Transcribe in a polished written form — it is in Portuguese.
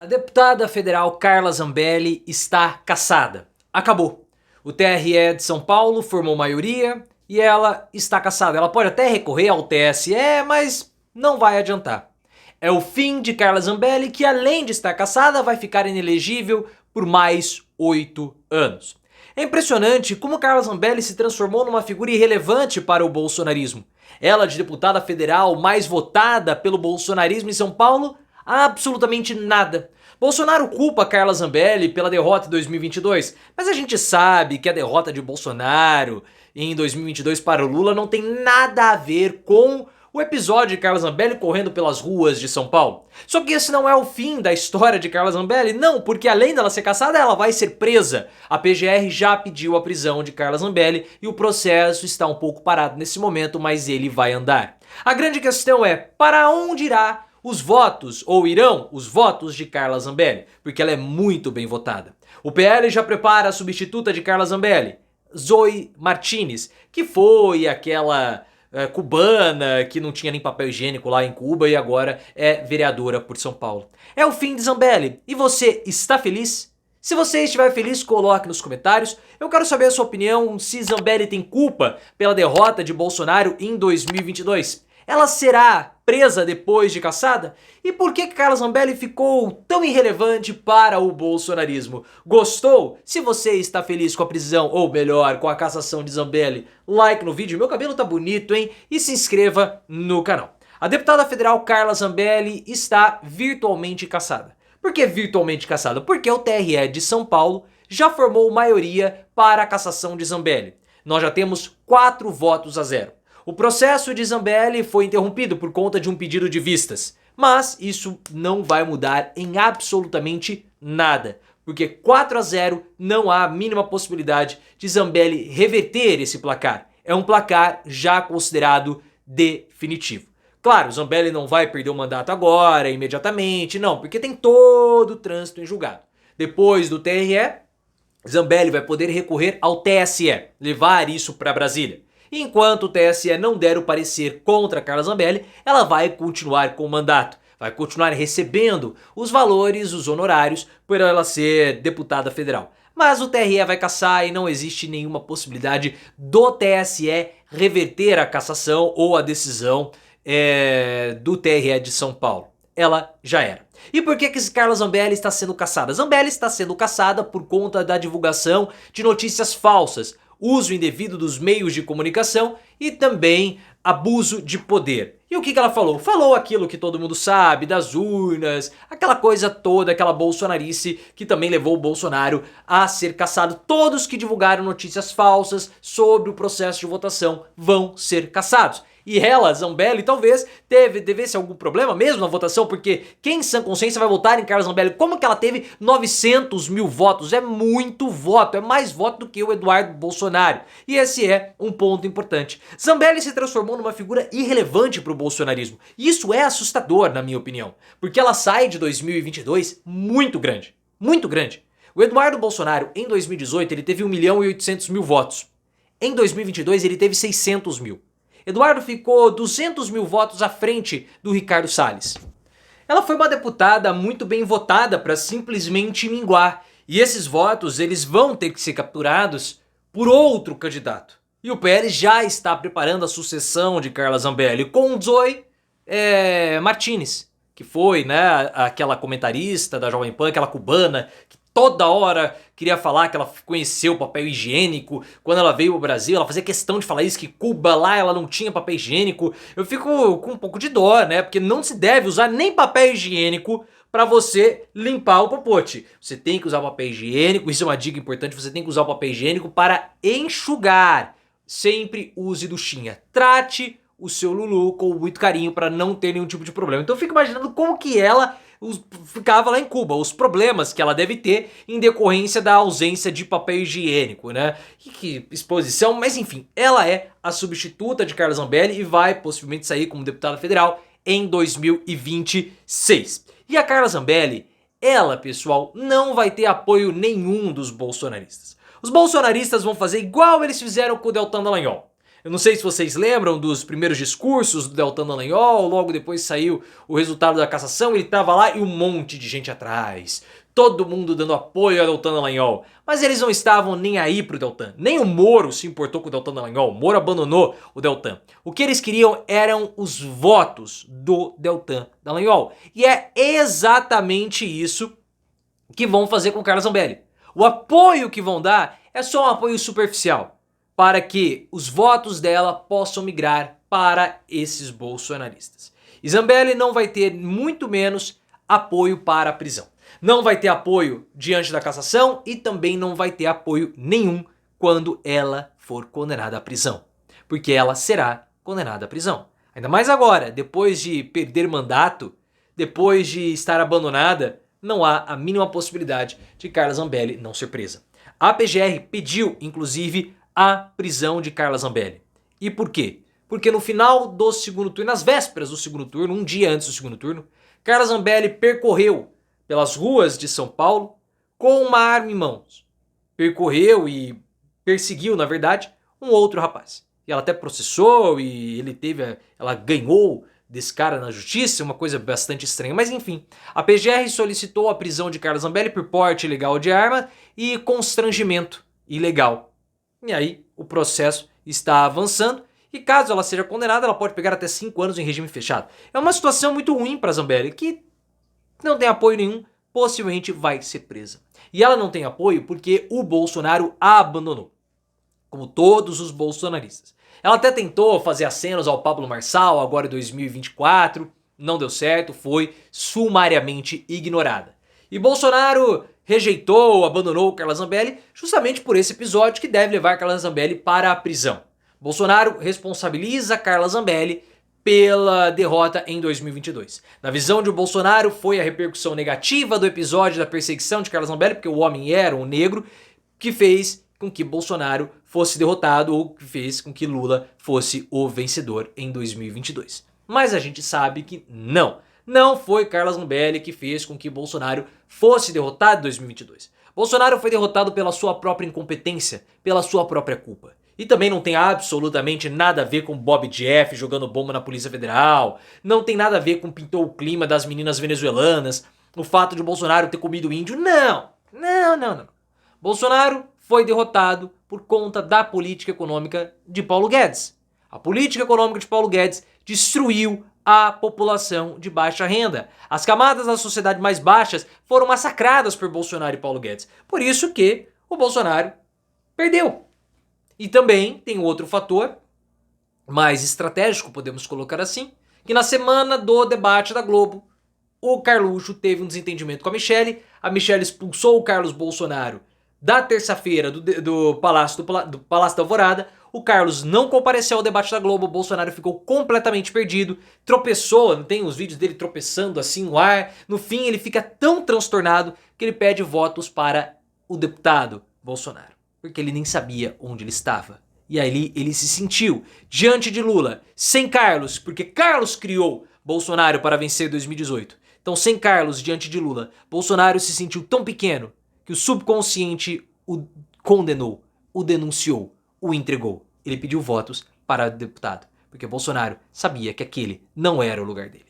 A deputada federal Carla Zambelli está cassada. Acabou. O TRE de São Paulo formou maioria e ela está cassada. Ela pode até recorrer ao TSE, mas não vai adiantar. É o fim de Carla Zambelli, que além de estar cassada, vai ficar inelegível por mais 8 anos. É impressionante como Carla Zambelli se transformou numa figura irrelevante para o bolsonarismo. Ela, de deputada federal mais votada pelo bolsonarismo em São Paulo, absolutamente nada. Bolsonaro culpa Carla Zambelli pela derrota em 2022, mas a gente sabe que a derrota de Bolsonaro em 2022 para o Lula não tem nada a ver com o episódio de Carla Zambelli correndo pelas ruas de São Paulo. Só que esse não é o fim da história de Carla Zambelli, não, porque além dela ser cassada, ela vai ser presa. A PGR já pediu a prisão de Carla Zambelli e o processo está um pouco parado nesse momento, mas ele vai andar. A grande questão é, para onde irá os votos, ou irão os votos de Carla Zambelli? Porque ela é muito bem votada. O PL já prepara a substituta de Carla Zambelli, Zoe Martinez, que foi aquela cubana que não tinha nem papel higiênico lá em Cuba e agora é vereadora por São Paulo. É o fim de Zambelli. E você está feliz? Se você estiver feliz, coloque nos comentários. Eu quero saber a sua opinião se Zambelli tem culpa pela derrota de Bolsonaro em 2022. Ela será presa depois de cassada? E por que Carla Zambelli ficou tão irrelevante para o bolsonarismo? Gostou? Se você está feliz com a prisão, ou melhor, com a cassação de Zambelli, like no vídeo, meu cabelo tá bonito, hein? E se inscreva no canal. A deputada federal Carla Zambelli está virtualmente cassada. Por que virtualmente cassada? Porque o TRE de São Paulo já formou maioria para a cassação de Zambelli. Nós já temos 4 votos a 0. O processo de Zambelli foi interrompido por conta de um pedido de vistas, mas isso não vai mudar em absolutamente nada, porque 4 a 0 não há a mínima possibilidade de Zambelli reverter esse placar. É um placar já considerado definitivo. Claro, Zambelli não vai perder o mandato agora, imediatamente, não, porque tem todo o trânsito em julgado. Depois do TRE, Zambelli vai poder recorrer ao TSE, levar isso para Brasília. Enquanto o TSE não der o parecer contra Carla Zambelli, ela vai continuar com o mandato. Vai continuar recebendo os valores, os honorários, por ela ser deputada federal. Mas o TRE vai cassar e não existe nenhuma possibilidade do TSE reverter a cassação ou a decisão do TRE de São Paulo. Ela já era. E por que Carla Zambelli está sendo cassada? Zambelli está sendo cassada por conta da divulgação de notícias falsas, uso indevido dos meios de comunicação e também abuso de poder. E o que ela falou? Falou aquilo que todo mundo sabe, das urnas, aquela coisa toda, aquela bolsonarice que também levou o Bolsonaro a ser cassado. Todos que divulgaram notícias falsas sobre o processo de votação vão ser cassados. E ela, Zambelli, talvez devesse algum problema mesmo na votação, porque quem em sã consciência vai votar em Carla Zambelli? Como que ela teve 900 mil votos? É muito voto, é mais voto do que o Eduardo Bolsonaro. E esse é um ponto importante. Zambelli se transformou numa figura irrelevante para o bolsonarismo. E isso é assustador, na minha opinião, porque ela sai de 2022 muito grande, muito grande. O Eduardo Bolsonaro, em 2018, ele teve 1.800.000 votos. Em 2022, ele teve 600 mil. Eduardo ficou 200 mil votos à frente do Ricardo Salles. Ela foi uma deputada muito bem votada para simplesmente minguar. E esses votos eles vão ter que ser capturados por outro candidato. E o PL já está preparando a sucessão de Carla Zambelli com Zoe Martinez, que foi, né, aquela comentarista da Jovem Pan, aquela cubana que toda hora queria falar que ela conheceu o papel higiênico. Quando ela veio ao Brasil, ela fazia questão de falar isso, que Cuba lá ela não tinha papel higiênico. Eu fico com um pouco de dó, né? Porque não se deve usar nem papel higiênico para você limpar o popote. Você tem que usar papel higiênico, isso é uma dica importante, você tem que usar o papel higiênico para enxugar. Sempre use duchinha. Trate o seu Lulu com muito carinho para não ter nenhum tipo de problema. Então eu fico imaginando como que ela ficava lá em Cuba, os problemas que ela deve ter em decorrência da ausência de papel higiênico, né? E que exposição, mas enfim, ela é a substituta de Carla Zambelli e vai possivelmente sair como deputada federal em 2026. E a Carla Zambelli, ela, pessoal, não vai ter apoio nenhum dos bolsonaristas. Os bolsonaristas vão fazer igual eles fizeram com o Deltan Dallagnol. Eu não sei se vocês lembram dos primeiros discursos do Deltan Dallagnol, logo depois saiu o resultado da cassação, ele tava lá e um monte de gente atrás. Todo mundo dando apoio ao Deltan Dallagnol. Mas eles não estavam nem aí pro Deltan. Nem o Moro se importou com o Deltan Dallagnol. O Moro abandonou o Deltan. O que eles queriam eram os votos do Deltan Dallagnol. E é exatamente isso que vão fazer com o Carla Zambelli. O apoio que vão dar é só um apoio superficial, para que os votos dela possam migrar para esses bolsonaristas. E Zambelli não vai ter muito menos apoio para a prisão. Não vai ter apoio diante da cassação e também não vai ter apoio nenhum quando ela for condenada à prisão. Porque ela será condenada à prisão. Ainda mais agora, depois de perder mandato, depois de estar abandonada, não há a mínima possibilidade de Carla Zambelli não ser presa. A PGR pediu, inclusive, a prisão de Carla Zambelli. E por quê? Porque no final do segundo turno, nas vésperas do segundo turno, um dia antes do segundo turno, Carla Zambelli percorreu pelas ruas de São Paulo com uma arma em mãos. Percorreu e perseguiu, na verdade, um outro rapaz. E ela até processou e ela ganhou desse cara na justiça, uma coisa bastante estranha. Mas enfim, a PGR solicitou a prisão de Carla Zambelli por porte ilegal de arma e constrangimento ilegal. E aí o processo está avançando e caso ela seja condenada, ela pode pegar até 5 anos em regime fechado. É uma situação muito ruim para Zambelli, que não tem apoio nenhum, possivelmente vai ser presa. E ela não tem apoio porque o Bolsonaro a abandonou, como todos os bolsonaristas. Ela até tentou fazer acenos ao Pablo Marçal agora em 2024, não deu certo, foi sumariamente ignorada. E Bolsonaro rejeitou, abandonou Carla Zambelli justamente por esse episódio que deve levar Carla Zambelli para a prisão. Bolsonaro responsabiliza Carla Zambelli pela derrota em 2022. Na visão de Bolsonaro, foi a repercussão negativa do episódio da perseguição de Carla Zambelli, porque o homem era um negro, que fez com que Bolsonaro fosse derrotado ou que fez com que Lula fosse o vencedor em 2022. Mas a gente sabe que não. Não foi Carla Zambelli que fez com que Bolsonaro fosse derrotado em 2022. Bolsonaro foi derrotado pela sua própria incompetência, pela sua própria culpa. E também não tem absolutamente nada a ver com Bob Jeff jogando bomba na Polícia Federal, não tem nada a ver com pintou o clima das meninas venezuelanas, o fato de Bolsonaro ter comido índio, não. Bolsonaro foi derrotado por conta da política econômica de Paulo Guedes. A política econômica de Paulo Guedes destruiu a população de baixa renda. As camadas da sociedade mais baixas foram massacradas por Bolsonaro e Paulo Guedes. Por isso que o Bolsonaro perdeu. E também tem outro fator mais estratégico, podemos colocar assim, que na semana do debate da Globo, o Carluxo teve um desentendimento com a Michelle expulsou o Carlos Bolsonaro da terça-feira do Palácio da Alvorada. O Carlos não compareceu ao debate da Globo, o Bolsonaro ficou completamente perdido, tropeçou, não tem os vídeos dele tropeçando assim no ar. No fim ele fica tão transtornado que ele pede votos para o deputado Bolsonaro, porque ele nem sabia onde ele estava. E aí ele se sentiu diante de Lula, sem Carlos, porque Carlos criou Bolsonaro para vencer 2018. Então sem Carlos diante de Lula, Bolsonaro se sentiu tão pequeno que o subconsciente o condenou, o denunciou, o entregou. Ele pediu votos para deputado, porque Bolsonaro sabia que aquele não era o lugar dele.